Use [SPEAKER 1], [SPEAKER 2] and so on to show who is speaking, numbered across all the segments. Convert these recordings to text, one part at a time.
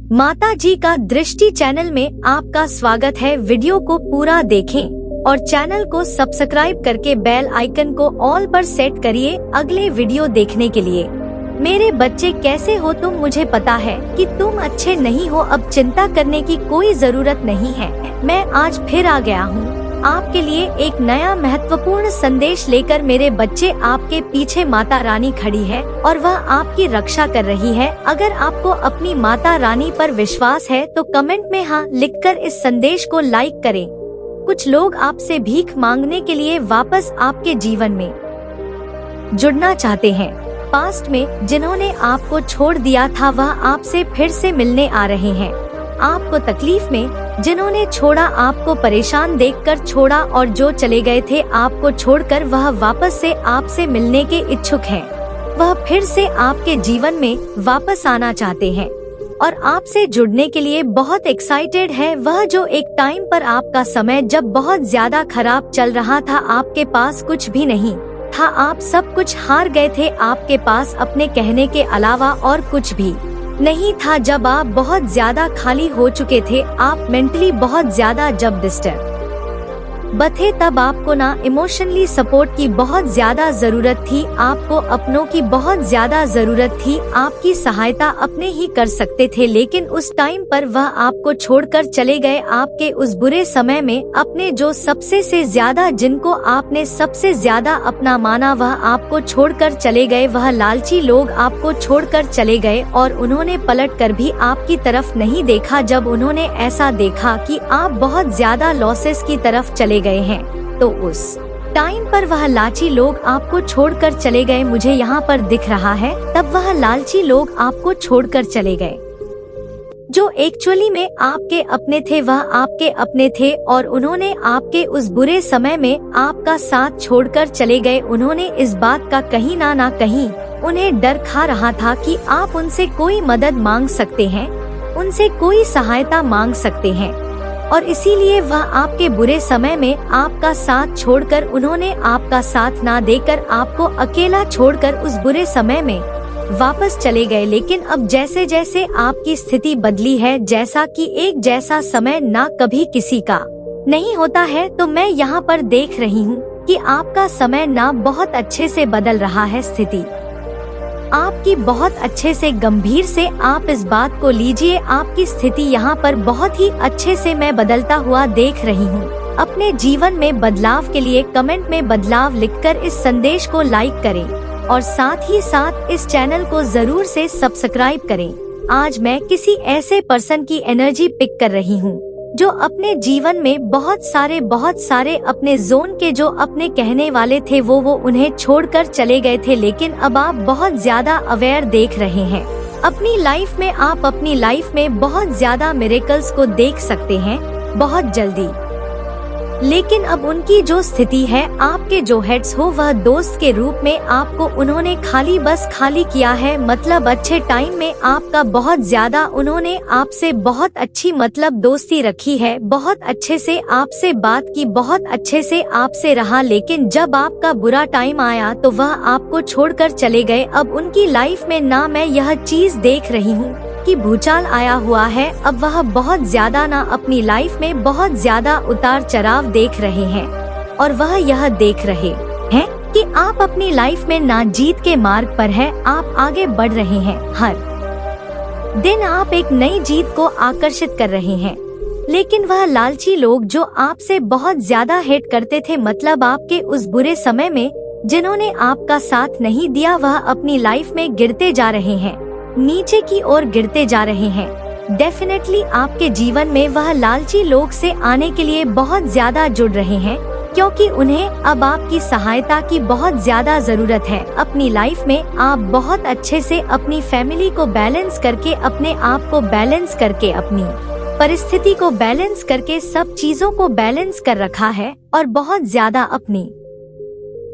[SPEAKER 1] माता जी का दृष्टि चैनल में आपका स्वागत है। वीडियो को पूरा देखें और चैनल को सब्सक्राइब करके बेल आइकन को ऑल पर सेट करिए अगले वीडियो देखने के लिए। मेरे बच्चे कैसे हो तुम? मुझे पता है कि तुम अच्छे नहीं हो, अब चिंता करने की कोई जरूरत नहीं है। मैं आज फिर आ गया हूँ आपके लिए एक नया महत्वपूर्ण संदेश लेकर। मेरे बच्चे, आपके पीछे माता रानी खड़ी है और वह आपकी रक्षा कर रही है। अगर आपको अपनी माता रानी पर विश्वास है तो कमेंट में हाँ लिखकर इस संदेश को लाइक करें। कुछ लोग आपसे भीख मांगने के लिए वापस आपके जीवन में जुड़ना चाहते हैं। पास्ट में जिन्होंने आपको छोड़ दिया था वह आपसे फिर से मिलने आ रहे हैं। आपको तकलीफ में जिन्होंने छोड़ा, आपको परेशान देखकर छोड़ा और जो चले गए थे आपको छोड़कर, वह वापस से आपसे मिलने के इच्छुक हैं। वह फिर से आपके जीवन में वापस आना चाहते हैं और आपसे जुड़ने के लिए बहुत एक्साइटेड है। वह जो एक टाइम पर आपका समय जब बहुत ज्यादा खराब चल रहा था, आपके पास कुछ भी नहीं था, आप सब कुछ हार गए थे, आपके पास अपने कहने के अलावा और कुछ भी नहीं था। जब आप बहुत ज्यादा खाली हो चुके थे, आप मेंटली बहुत ज्यादा जब डिस्टर्ब थे, तब आपको ना इमोशनली सपोर्ट की बहुत ज्यादा जरूरत थी, आपको अपनों की बहुत ज्यादा जरूरत थी। आपकी सहायता अपने ही कर सकते थे, लेकिन उस टाइम पर वह आपको छोड़कर चले गए। आपके उस बुरे समय में अपने जो सबसे से ज्यादा, जिनको आपने सबसे ज्यादा अपना माना, वह आपको छोड़कर चले गए। वह लालची लोग आपको छोड़कर चले गए और उन्होंने पलट कर भी आपकी तरफ नहीं देखा। जब उन्होंने ऐसा देखा कि आप बहुत ज्यादा लॉसेस की तरफ चले गए हैं, तो उस टाइम पर वह लालची लोग आपको छोड़कर चले गए। मुझे यहाँ पर दिख रहा है, तब वह लालची लोग आपको छोड़कर चले गए। जो एक्चुअली में आपके अपने थे, वह आपके अपने थे और उन्होंने आपके उस बुरे समय में आपका साथ छोड़कर चले गए। उन्होंने इस बात का कहीं ना कहीं उन्हें डर खा रहा था कि आप उनसे कोई मदद मांग सकते हैं, उनसे कोई सहायता मांग सकते हैं, और इसीलिए वह आपके बुरे समय में आपका साथ छोड़कर, उन्होंने आपका साथ ना देकर आपको अकेला छोड़कर उस बुरे समय में वापस चले गए। लेकिन अब जैसे जैसे आपकी स्थिति बदली है, जैसा कि एक जैसा समय ना कभी किसी का नहीं होता है, तो मैं यहाँ पर देख रही हूँ कि आपका समय ना बहुत अच्छे से बदल रहा है। स्थिति आपकी बहुत अच्छे से, गंभीर से आप इस बात को लीजिए। आपकी स्थिति यहाँ पर बहुत ही अच्छे से मैं बदलता हुआ देख रही हूँ। अपने जीवन में बदलाव के लिए कमेंट में बदलाव लिखकर इस संदेश को लाइक करें और साथ ही साथ इस चैनल को जरूर से सब्सक्राइब करें। आज मैं किसी ऐसे पर्सन की एनर्जी पिक कर रही हूँ जो अपने जीवन में बहुत सारे अपने जोन के, जो अपने कहने वाले थे, वो उन्हें छोड़कर चले गए थे। लेकिन अब आप बहुत ज्यादा अवेयर देख रहे हैं अपनी लाइफ में। आप अपनी लाइफ में बहुत ज्यादा मिरेकल्स को देख सकते हैं बहुत जल्दी। लेकिन अब उनकी जो स्थिति है, आपके जो हेड्स हो, वह दोस्त के रूप में आपको उन्होंने खाली किया है। मतलब अच्छे टाइम में आपका बहुत ज्यादा उन्होंने आपसे बहुत अच्छी दोस्ती रखी है, बहुत अच्छे से आपसे बात की, बहुत अच्छे से आपसे रहा। लेकिन जब आपका बुरा टाइम आया तो वह आपको छोड़कर चले गए। अब उनकी लाइफ में ना मैं यह चीज देख रही हूँ कि भूचाल आया हुआ है। अब वह बहुत ज्यादा ना अपनी लाइफ में बहुत ज्यादा उतार चढ़ाव देख रहे हैं और वह यह देख रहे हैं कि आप अपनी लाइफ में ना जीत के मार्ग पर है, आप आगे बढ़ रहे हैं। हर दिन आप एक नई जीत को आकर्षित कर रहे हैं। लेकिन वह लालची लोग जो आपसे बहुत ज्यादा हेट करते थे, मतलब आपके उस बुरे समय में जिन्होंने आपका साथ नहीं दिया, वह अपनी लाइफ में गिरते जा रहे हैं, नीचे की ओर गिरते जा रहे हैं। डेफिनेटली आपके जीवन में वह लालची लोग से आने के लिए बहुत ज्यादा जुड़ रहे हैं, क्योंकि उन्हें अब आपकी सहायता की बहुत ज्यादा जरूरत है। अपनी लाइफ में आप बहुत अच्छे से अपनी फैमिली को बैलेंस करके, अपने आप को बैलेंस करके, अपनी परिस्थिति को बैलेंस करके, सब चीजों को बैलेंस कर रखा है और बहुत ज्यादा अपनी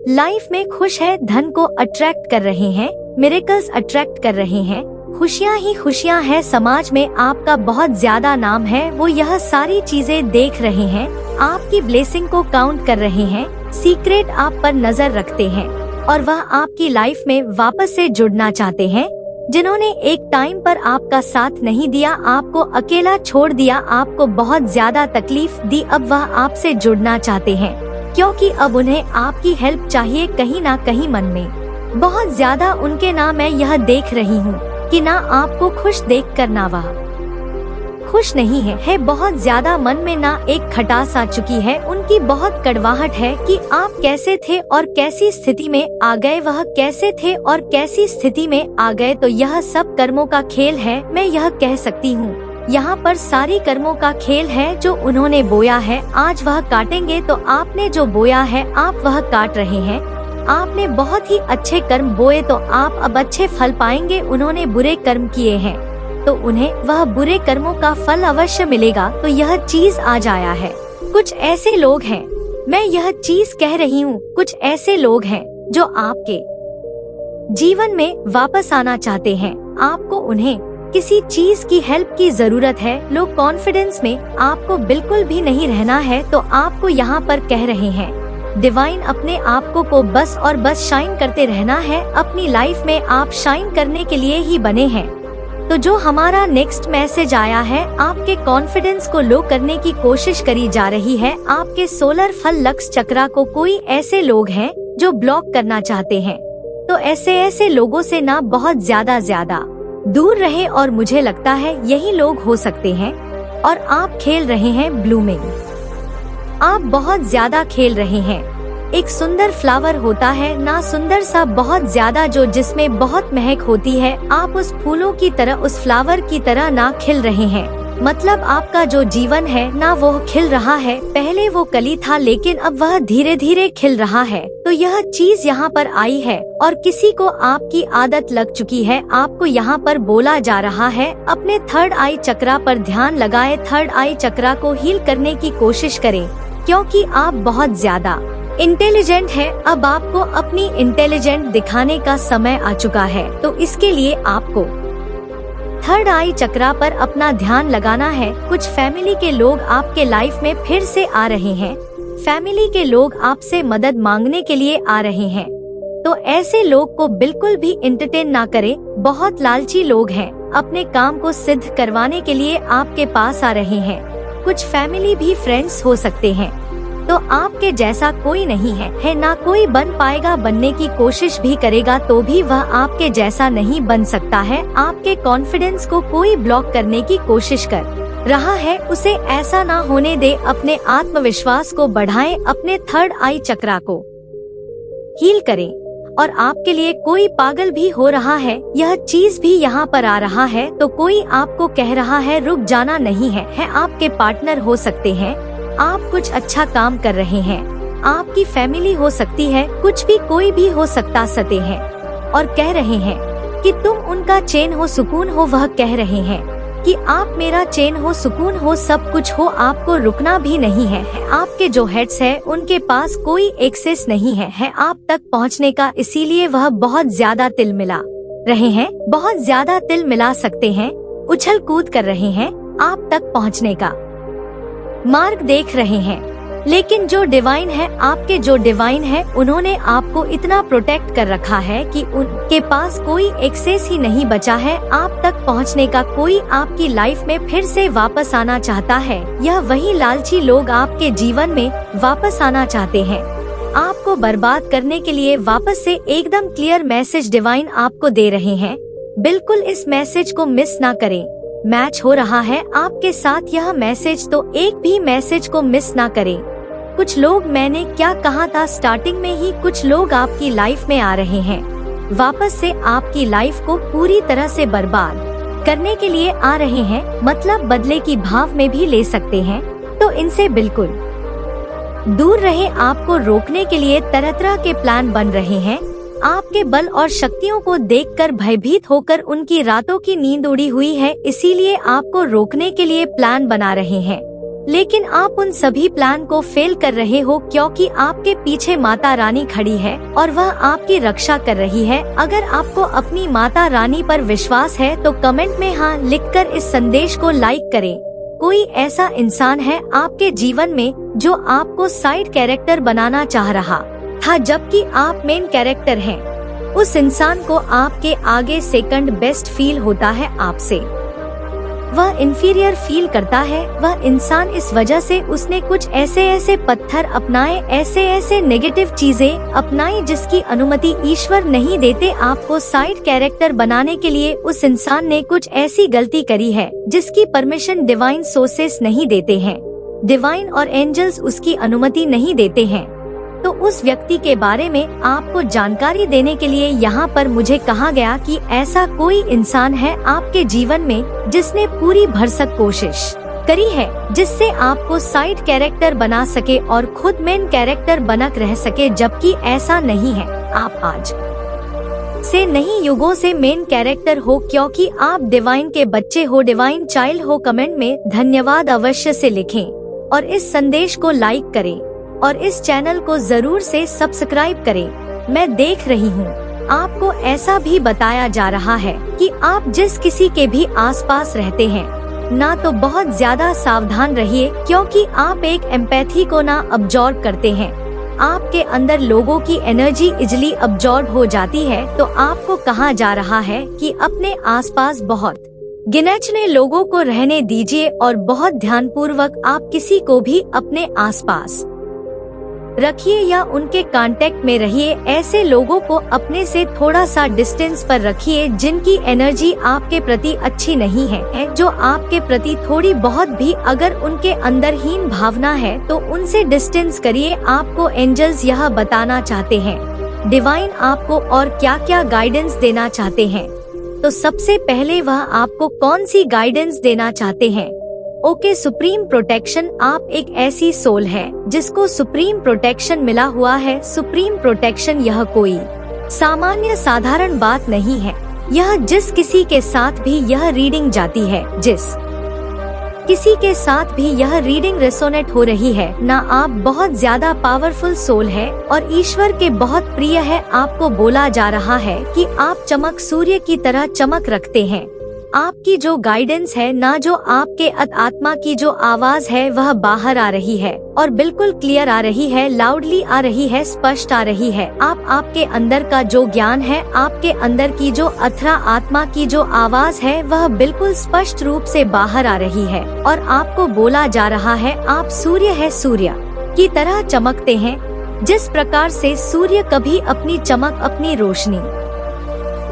[SPEAKER 1] लाइफ में खुश है। धन को अट्रैक्ट कर रहे हैं, मिरेकल्स अट्रैक्ट कर रहे हैं, खुशियाँ ही खुशियाँ है। समाज में आपका बहुत ज्यादा नाम है, वो यह सारी चीजें देख रहे हैं, आपकी ब्लेसिंग को काउंट कर रहे हैं, सीक्रेट आप पर नजर रखते हैं और वह आपकी लाइफ में वापस से जुड़ना चाहते हैं। जिन्होंने एक टाइम पर आपका साथ नहीं दिया, आपको अकेला छोड़ दिया, आपको बहुत ज्यादा तकलीफ दी, अब वह आपसे जुड़ना चाहते हैं क्योंकि अब उन्हें आपकी हेल्प चाहिए। कहीं ना कहीं मन में बहुत ज्यादा उनके ना मैं यह देख रही हूँ कि ना आपको खुश देखकर ना वह खुश नहीं है। बहुत ज्यादा मन में ना एक खटास आ चुकी है, उनकी बहुत कड़वाहट है कि आप कैसे थे और कैसी स्थिति में आ गए, वह कैसे थे और कैसी स्थिति में आ गए। तो यह सब कर्मों का खेल है, मैं यह कह सकती हूँ। यहाँ पर सारी कर्मों का खेल है, जो उन्होंने बोया है आज वह काटेंगे। तो आपने जो बोया है आप वह काट रहे हैं। आपने बहुत ही अच्छे कर्म बोए तो आप अब अच्छे फल पाएंगे। उन्होंने बुरे कर्म किए हैं तो उन्हें वह बुरे कर्मों का फल अवश्य मिलेगा। तो यह चीज आज आया है। कुछ ऐसे लोग हैं, मैं यह चीज कह रही हूँ, कुछ ऐसे लोग हैं जो आपके जीवन में वापस आना चाहते हैं। आपको उन्हें किसी चीज की हेल्प की जरूरत है। लो कॉन्फिडेंस में आपको बिल्कुल भी नहीं रहना है। तो आपको यहाँ पर कह रहे हैं डिवाइन, अपने आप को बस और बस शाइन करते रहना है। अपनी लाइफ में आप शाइन करने के लिए ही बने हैं। तो जो हमारा नेक्स्ट मैसेज आया है, आपके कॉन्फिडेंस को लो करने की कोशिश करी जा रही है। आपके सोलर फल लक्स चक्रा को कोई ऐसे लोग हैं जो ब्लॉक करना चाहते हैं। तो ऐसे लोगों से ना बहुत ज्यादा दूर रहे। और मुझे लगता है यही लोग हो सकते हैं। और आप खेल रहे हैं ब्लूमिंग, आप बहुत ज्यादा खेल रहे हैं। एक सुंदर फ्लावर होता है ना, सुंदर सा बहुत ज्यादा, जो जिसमें बहुत महक होती है। आप उस फूलों की तरह, उस फ्लावर की तरह ना खिल रहे हैं। मतलब आपका जो जीवन है ना वो खिल रहा है। पहले वो कली था लेकिन अब वह धीरे धीरे खिल रहा है। तो यह चीज यहाँ पर आई है और किसी को आपकी आदत लग चुकी है। आपको यहाँ पर बोला जा रहा है अपने थर्ड आई चक्रा पर ध्यान लगाए, थर्ड आई चक्रा को हील करने की कोशिश करें क्योंकि आप बहुत ज्यादा इंटेलिजेंट है। अब आपको अपनी इंटेलिजेंट दिखाने का समय आ चुका है। तो इसके लिए आपको थर्ड आई चक्रा पर अपना ध्यान लगाना है। कुछ फैमिली के लोग आपके लाइफ में फिर से आ रहे हैं। फैमिली के लोग आपसे मदद मांगने के लिए आ रहे हैं। तो ऐसे लोग को बिल्कुल भी एंटरटेन ना करें। बहुत लालची लोग हैं, अपने काम को सिद्ध करवाने के लिए आपके पास आ रहे हैं। कुछ फैमिली भी फ्रेंड्स हो सकते हैं। तो आपके जैसा कोई नहीं है ना कोई बन पाएगा। बनने की कोशिश भी करेगा तो भी वह आपके जैसा नहीं बन सकता है। आपके कॉन्फिडेंस को कोई ब्लॉक करने की कोशिश कर रहा है, उसे ऐसा ना होने दे। अपने आत्मविश्वास को बढ़ाएं, अपने थर्ड आई चक्रा को हील करें। और आपके लिए कोई पागल भी हो रहा है, यह चीज भी यहाँ पर आ रहा है। तो कोई आपको कह रहा है रुक जाना नहीं है आपके पार्टनर हो सकते हैं। आप कुछ अच्छा काम कर रहे हैं, आपकी फैमिली हो सकती है, कुछ भी कोई भी हो सकता सते हैं और कह रहे हैं कि तुम उनका चैन हो, सुकून हो। वह कह रहे हैं कि आप मेरा चैन हो, सुकून हो, सब कुछ हो, आपको रुकना भी नहीं है। आपके जो हेड्स है उनके पास कोई एक्सेस नहीं है आप तक पहुंचने का। इसीलिए वह बहुत ज्यादा तिल मिला रहे हैं, बहुत ज्यादा तिल मिला सकते हैं, उछल कूद कर रहे हैं आप तक पहुंचने का मार्ग देख रहे हैं। लेकिन जो डिवाइन है, आपके जो डिवाइन है, उन्होंने आपको इतना प्रोटेक्ट कर रखा है कि उनके पास कोई एक्सेस ही नहीं बचा है आप तक पहुंचने का। कोई आपकी लाइफ में फिर से वापस आना चाहता है। यह वही लालची लोग आपके जीवन में वापस आना चाहते हैं, आपको बर्बाद करने के लिए। वापस से एकदम क्लियर मैसेज डिवाइन आपको दे रहे हैं। बिल्कुल इस मैसेज को मिस ना करें। मैच हो रहा है आपके साथ यह मैसेज, तो एक भी मैसेज को मिस ना करें। कुछ लोग, मैंने क्या कहा था स्टार्टिंग में ही, कुछ लोग आपकी लाइफ में आ रहे हैं, वापस से आपकी लाइफ को पूरी तरह से बर्बाद करने के लिए आ रहे हैं। मतलब बदले की भाव में भी ले सकते हैं। तो इनसे बिल्कुल दूर रहे। आपको रोकने के लिए तरह तरह के प्लान बन रहे हैं। आपके बल और शक्तियों को देखकर भयभीत होकर उनकी रातों की नींद उड़ी हुई है, इसीलिए आपको रोकने के लिए प्लान बना रहे हैं। लेकिन आप उन सभी प्लान को फेल कर रहे हो क्योंकि आपके पीछे माता रानी खड़ी है और वह आपकी रक्षा कर रही है। अगर आपको अपनी माता रानी पर विश्वास है तो कमेंट में हाँ लिखकर इस संदेश को लाइक करें। कोई ऐसा इंसान है आपके जीवन में जो आपको साइड कैरेक्टर बनाना चाह रहा था, जबकि आप मेन कैरेक्टर हैं। उस इंसान को आपके आगे सेकंड बेस्ट फील होता है आपसे। वह इंफीरियर फील करता है। वह इंसान इस वजह से उसने कुछ ऐसे पत्थर अपनाए, ऐसे नेगेटिव चीजें अपनाई जिसकी अनुमति ईश्वर नहीं देते। आपको साइड कैरेक्टर बनाने के लिए उस इंसान ने कुछ ऐसी गलती करी है जिसकी परमिशन डिवाइन सोर्सेस नहीं देते हैं। डिवाइन और एंजल्स उसकी अनुमति नहीं देते हैं। तो उस व्यक्ति के बारे में आपको जानकारी देने के लिए यहाँ पर मुझे कहा गया कि ऐसा कोई इंसान है आपके जीवन में जिसने पूरी भरसक कोशिश करी है जिससे आपको साइड कैरेक्टर बना सके और खुद मेन कैरेक्टर बनक रह सके, जबकि ऐसा नहीं है। आप आज से नहीं युगों से मेन कैरेक्टर हो, क्योंकि आप डिवाइन के बच्चे हो, डिवाइन चाइल्ड हो। कमेंट में धन्यवाद अवश्य से लिखें और इस संदेश को लाइक करें और इस चैनल को जरूर से सब्सक्राइब करें। मैं देख रही हूँ आपको ऐसा भी बताया जा रहा है कि आप जिस किसी के भी आसपास रहते हैं ना तो बहुत ज्यादा सावधान रहिए, क्योंकि आप एक एम्पैथी को ना अब्जॉर्ब करते हैं। आपके अंदर लोगों की एनर्जी इजली अब्जॉर्ब हो जाती है। तो आपको कहा जा रहा है कि अपने आसपास बहुत गिने-चुने लोगों को रहने दीजिए और बहुत ध्यानपूर्वक आप किसी को भी अपने आसपास रखिए या उनके कांटेक्ट में रहिए। ऐसे लोगों को अपने से थोड़ा सा डिस्टेंस पर रखिए जिनकी एनर्जी आपके प्रति अच्छी नहीं है, जो आपके प्रति थोड़ी बहुत भी अगर उनके अंदर हीन भावना है तो उनसे डिस्टेंस करिए। आपको एंजल्स यह बताना चाहते हैं, डिवाइन आपको और क्या क्या गाइडेंस देना चाहते हैं। तो सबसे पहले वह आपको कौन सी गाइडेंस देना चाहते हैं? Okay, supreme protection. आप एक ऐसी सोल है जिसको सुप्रीम प्रोटेक्शन मिला हुआ है। सुप्रीम प्रोटेक्शन यह कोई सामान्य साधारण बात नहीं है। यह जिस किसी के साथ भी यह रीडिंग जाती है, जिस किसी के साथ भी यह रीडिंग रेसोनेट हो रही है ना, आप बहुत ज्यादा पावरफुल सोल है और ईश्वर के बहुत प्रिय है। आपको बोला जा रहा है कि आप चमक सूर्य की तरह चमक रखते हैं। आपकी जो गाइडेंस है ना, जो आपके आत्मा की जो आवाज है वह बाहर आ रही है और बिल्कुल क्लियर आ रही है, लाउडली आ रही है, स्पष्ट आ रही है। आपके अंदर का जो ज्ञान है, आपके अंदर की जो अथरा आत्मा की जो आवाज है वह बिल्कुल स्पष्ट रूप से बाहर आ रही है और आपको बोला जा रहा है आप सूर्य है, सूर्य की तरह चमकते हैं। जिस प्रकार से सूर्य कभी अपनी चमक, अपनी रोशनी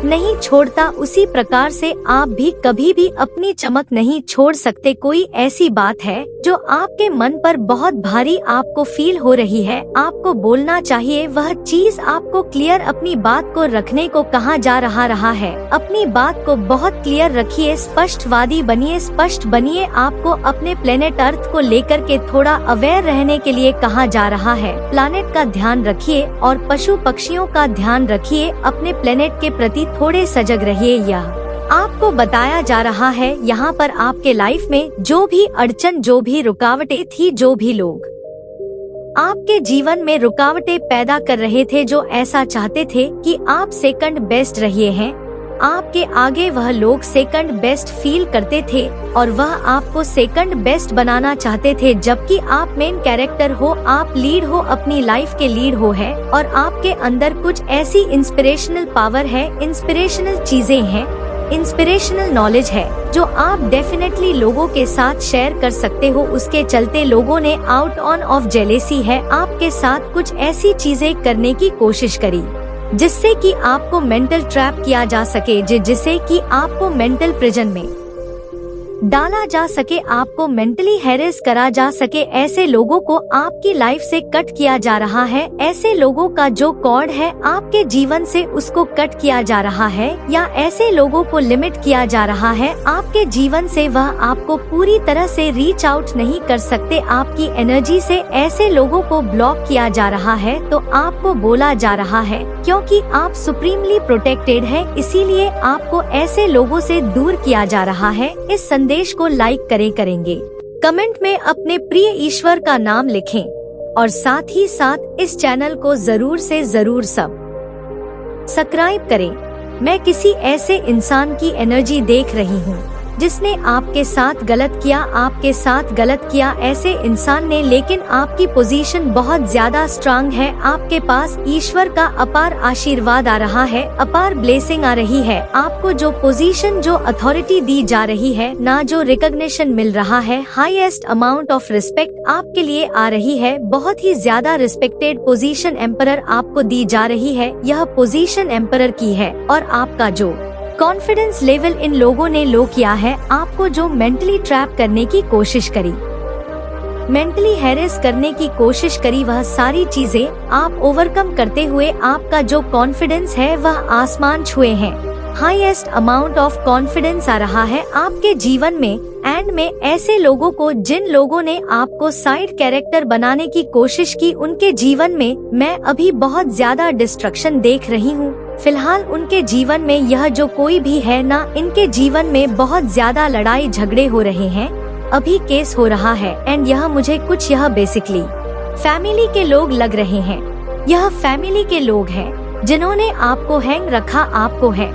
[SPEAKER 1] नहीं छोड़ता, उसी प्रकार से आप भी कभी भी अपनी चमक नहीं छोड़ सकते। कोई ऐसी बात है जो आपके मन पर बहुत भारी आपको फील हो रही है, आपको बोलना चाहिए वह चीज। आपको क्लियर अपनी बात को रखने को कहा जा रहा है। अपनी बात को बहुत क्लियर रखिए, स्पष्टवादी बनिए, स्पष्ट बनिए। आपको अपने प्लेनेट अर्थ को लेकर के थोड़ा अवेयर रहने के लिए कहा जा रहा है। प्लैनेट का ध्यान रखिए और पशु पक्षियों का ध्यान रखिए। अपने प्लेनेट के प्रति थोड़े सजग रहिए। यह आपको बताया जा रहा है यहाँ पर आपके लाइफ में जो भी अड़चन, जो भी रुकावटें थी, जो भी लोग आपके जीवन में रुकावटें पैदा कर रहे थे, जो ऐसा चाहते थे कि आप सेकंड बेस्ट रहिए हैं, आपके आगे वह लोग सेकंड बेस्ट फील करते थे और वह आपको सेकंड बेस्ट बनाना चाहते थे, जबकि आप मेन कैरेक्टर हो, आप लीड हो, अपनी लाइफ के लीड हो है और आपके अंदर कुछ ऐसी इंस्पिरेशनल पावर है, इंस्पिरेशनल चीजें हैं, इंस्पिरेशनल नॉलेज है जो आप डेफिनेटली लोगों के साथ शेयर कर सकते हो। उसके चलते लोगों ने आउट ऑफ जेलेसी है आपके साथ कुछ ऐसी चीजें करने की कोशिश करी जिससे कि आपको मेंटल ट्रैप किया जा सके, जिससे कि आपको मेंटल प्रिजन में डाला जा सके, आपको मेंटली हैरेस करा जा सके। ऐसे लोगों को आपकी लाइफ से कट किया जा रहा है। ऐसे लोगों का जो कॉर्ड है आपके जीवन से उसको कट किया जा रहा है या ऐसे लोगों को लिमिट किया जा रहा है आपके जीवन से। वह आपको पूरी तरह से रीच आउट नहीं कर सकते आपकी एनर्जी से। ऐसे लोगों को ब्लॉक किया जा रहा है। तो आपको बोला जा रहा है क्योंकि आप सुप्रीमली प्रोटेक्टेड है, इसीलिए आपको ऐसे लोगों से दूर किया जा रहा है। इस संदेश को लाइक करेंगे, कमेंट में अपने प्रिय ईश्वर का नाम लिखें और साथ ही साथ इस चैनल को जरूर से जरूर सब्सक्राइब करें। मैं किसी ऐसे इंसान की एनर्जी देख रही हूँ जिसने आपके साथ गलत किया ऐसे इंसान ने, लेकिन आपकी पोजीशन बहुत ज्यादा स्ट्रांग है। आपके पास ईश्वर का अपार आशीर्वाद आ रहा है, अपार ब्लेसिंग आ रही है। आपको जो पोजीशन, जो अथॉरिटी दी जा रही है, ना जो रिकॉग्निशन मिल रहा है, हाईएस्ट अमाउंट ऑफ रिस्पेक्ट आपके लिए आ रही है। बहुत ही ज्यादा रिस्पेक्टेड पोजीशन एम्परर आपको दी जा रही है। यह पोजीशन एम्परर की है और आपका जो कॉन्फिडेंस लेवल इन लोगों ने लो किया है, आपको जो मेंटली ट्रैप करने की कोशिश करी, मेंटली हैरेस करने की कोशिश करी, वह सारी चीजें आप ओवरकम करते हुए आपका जो कॉन्फिडेंस है वह आसमान छुए हैं। हाईएस्ट अमाउंट ऑफ कॉन्फिडेंस आ रहा है आपके जीवन में। एंड में ऐसे लोगों को, जिन लोगों ने आपको साइड कैरेक्टर बनाने की कोशिश की, उनके जीवन में मैं अभी बहुत ज्यादा डिस्ट्रक्शन देख रही हूँ। फिलहाल उनके जीवन में यह जो कोई भी है ना, इनके जीवन में बहुत ज्यादा लड़ाई झगड़े हो रहे हैं, अभी केस हो रहा है। एंड यह बेसिकली फैमिली के लोग लग रहे हैं। यह फैमिली के लोग हैं जिन्होंने आपको हैंग रखा, आपको है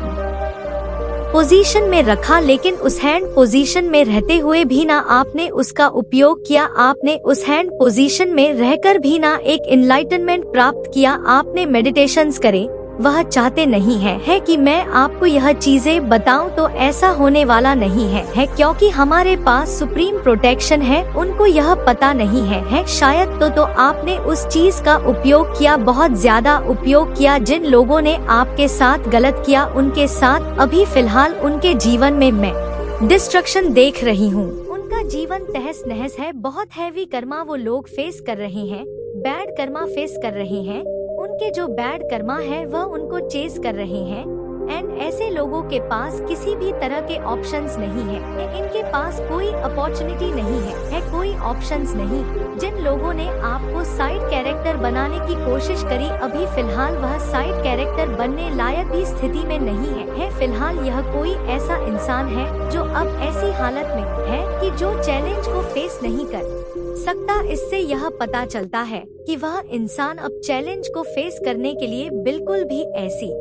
[SPEAKER 1] पोजीशन में रखा, लेकिन उस हैंड पोजीशन में रहते हुए भी ना आपने उसका उपयोग किया। आपने उस हैंड पोजीशन में रहकर भी ना एक इनलाइटनमेंट प्राप्त किया। आपने मेडिटेशंस करे, वह चाहते नहीं है कि मैं आपको यह चीजें बताऊं, तो ऐसा होने वाला नहीं है क्योंकि हमारे पास सुप्रीम प्रोटेक्शन है। उनको यह पता नहीं है शायद तो आपने उस चीज का उपयोग किया, बहुत ज्यादा उपयोग किया। जिन लोगों ने आपके साथ गलत किया, उनके साथ अभी फिलहाल उनके जीवन में मैं डिस्ट्रक्शन देख रही हूँ। उनका जीवन तहस नहस है। बहुत हैवी कर्मा वो लोग फेस कर रहे हैं, बैड कर्मा फेस कर रहे हैं। उनके जो बैड कर्मा है वह उनको चेस कर रहे हैं। एंड ऐसे लोगों के पास किसी भी तरह के ऑप्शंस नहीं है। इनके पास कोई अपॉर्चुनिटी नहीं है कोई ऑप्शंस नहीं। जिन लोगों ने आपको साइड कैरेक्टर बनाने की कोशिश करी, अभी फिलहाल वह साइड कैरेक्टर बनने लायक भी स्थिति में नहीं है। फिलहाल यह कोई ऐसा इंसान है जो अब ऐसी हालत में है कि जो चैलेंज को फेस नहीं कर सकता। इससे यह पता चलता है कि वह इंसान अब चैलेंज को फेस करने के लिए बिल्कुल भी ऐसी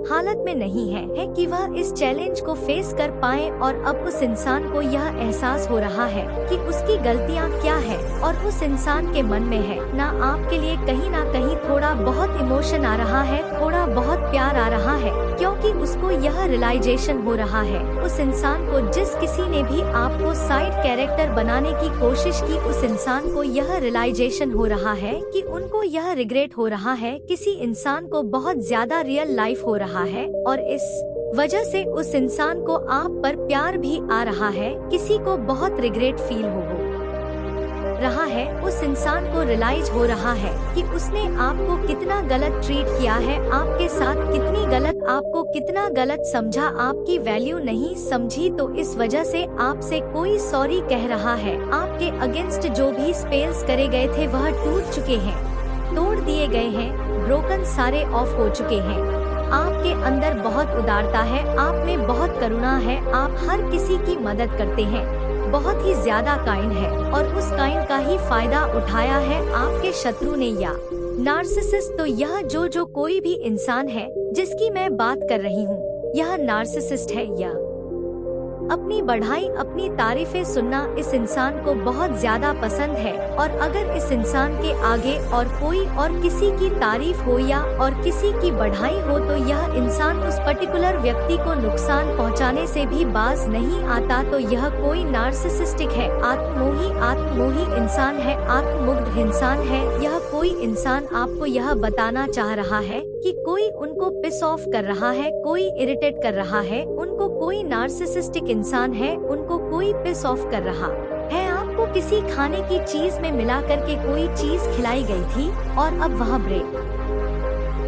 [SPEAKER 1] हालत में नहीं है कि वह इस चैलेंज को फेस कर पाए। और अब उस इंसान को यह एहसास हो रहा है कि उसकी गलतियां क्या है, और उस इंसान के मन में है ना आपके लिए कहीं ना कहीं थोड़ा बहुत इमोशन आ रहा है, थोड़ा बहुत प्यार आ रहा है, क्योंकि उसको यह रियलाइजेशन हो रहा है। उस इंसान को, जिस किसी ने भी आपको साइड कैरेक्टर बनाने की कोशिश की, उस इंसान को यह रियलाइजेशन हो रहा है कि उनको यह रिग्रेट हो रहा है। किसी इंसान को बहुत ज्यादा रियल लाइफ हो रहा है और इस वजह से उस इंसान को आप पर प्यार भी आ रहा है। किसी को बहुत रिग्रेट फील हो रहा है। उस इंसान को रियलाइज हो रहा है कि उसने आपको कितना गलत ट्रीट किया है, आपके साथ कितनी गलत, आपको कितना गलत समझा, आपकी वैल्यू नहीं समझी। तो इस वजह से आपसे कोई सॉरी कह रहा है। आपके अगेंस्ट जो भी स्पेल्स करे गए थे वह टूट चुके हैं, तोड़ दिए गए हैं, ब्रोकन सारे ऑफ हो चुके हैं। आपके अंदर बहुत उदारता है, आप में बहुत करुणा है, आप हर किसी की मदद करते हैं, बहुत ही ज्यादा काइंड है, और उस काइंड का ही फायदा उठाया है आपके शत्रु ने या नार्सिसिस्ट। तो यह जो कोई भी इंसान है जिसकी मैं बात कर रही हूँ, यह नार्सिसिस्ट है या अपनी बढ़ाई, अपनी तारीफें सुनना इस इंसान को बहुत ज्यादा पसंद है। और अगर इस इंसान के आगे और कोई और किसी की तारीफ हो या और किसी की बढ़ाई हो, तो यह इंसान उस पर्टिकुलर व्यक्ति को नुकसान पहुंचाने से भी बाज नहीं आता। तो यह कोई नार्सिसिस्टिक है, आत्ममोही इंसान है, आत्ममुग्ध इंसान है। यह कोई इंसान आपको यह बताना चाह रहा है कि कोई उनको पिस ऑफ कर रहा है, कोई इरिटेट कर रहा है, उनको कोई नार्सिसिस्टिक इंसान है, उनको कोई पिस ऑफ कर रहा है। आपको किसी खाने की चीज में मिला करके कोई चीज खिलाई गई थी और अब वह ब्रेक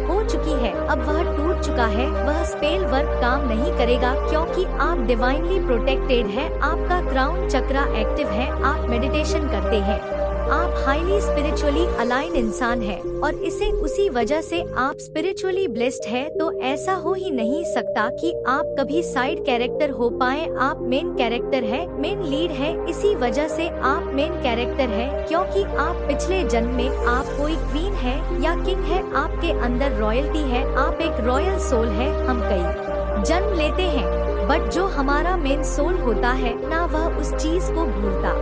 [SPEAKER 1] हो चुकी है, अब वह टूट चुका है, वह स्पेल वर्क काम नहीं करेगा क्योंकि आप डिवाइनली प्रोटेक्टेड है, आपका क्राउन चक्रा एक्टिव है, आप मेडिटेशन करते हैं, आप हाईली स्पिरिचुअली अलाइन इंसान है और इसे उसी वजह से आप स्पिरिचुअली ब्लेस्ड है। तो ऐसा हो ही नहीं सकता कि आप कभी साइड कैरेक्टर हो पाए। आप मेन कैरेक्टर है, मेन लीड है, इसी वजह से आप मेन कैरेक्टर है, क्योंकि आप पिछले जन्म में आप कोई क्वीन है या किंग है, आपके अंदर रॉयल्टी है, आप एक रॉयल सोल है। हम कई जन्म लेते हैं, बट जो हमारा मेन सोल होता है ना, वह उस चीज को भूलता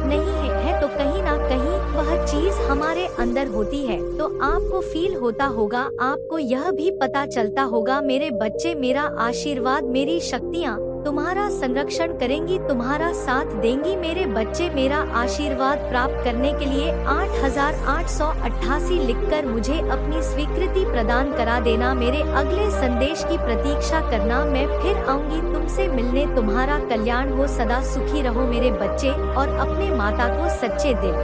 [SPEAKER 1] नहीं है तो कहीं ना कहीं वह चीज हमारे अंदर होती है। तो आपको फील होता होगा, आपको यह भी पता चलता होगा मेरे बच्चे, मेरा आशीर्वाद, मेरी शक्तियाँ तुम्हारा संरक्षण करेंगी, तुम्हारा साथ देंगी। मेरे बच्चे, मेरा आशीर्वाद प्राप्त करने के लिए 8888 लिखकर मुझे अपनी स्वीकृति प्रदान करा देना। मेरे अगले संदेश की प्रतीक्षा करना, मैं फिर आऊंगी तुमसे मिलने। तुम्हारा कल्याण हो, सदा सुखी रहो मेरे बच्चे, और अपने माता को सच्चे दिल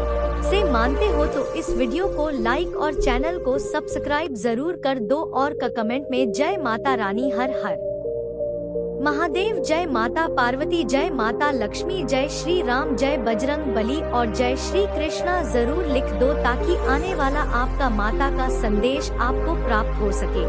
[SPEAKER 1] से मानते हो तो इस वीडियो को लाइक और चैनल को सब्सक्राइब जरूर कर दो, और कमेंट में जय माता रानी, हर हर महादेव, जय माता पार्वती, जय माता लक्ष्मी, जय श्री राम, जय बजरंग बली और जय श्री कृष्णा जरूर लिख दो, ताकि आने वाला आपका माता का संदेश आपको प्राप्त हो सके।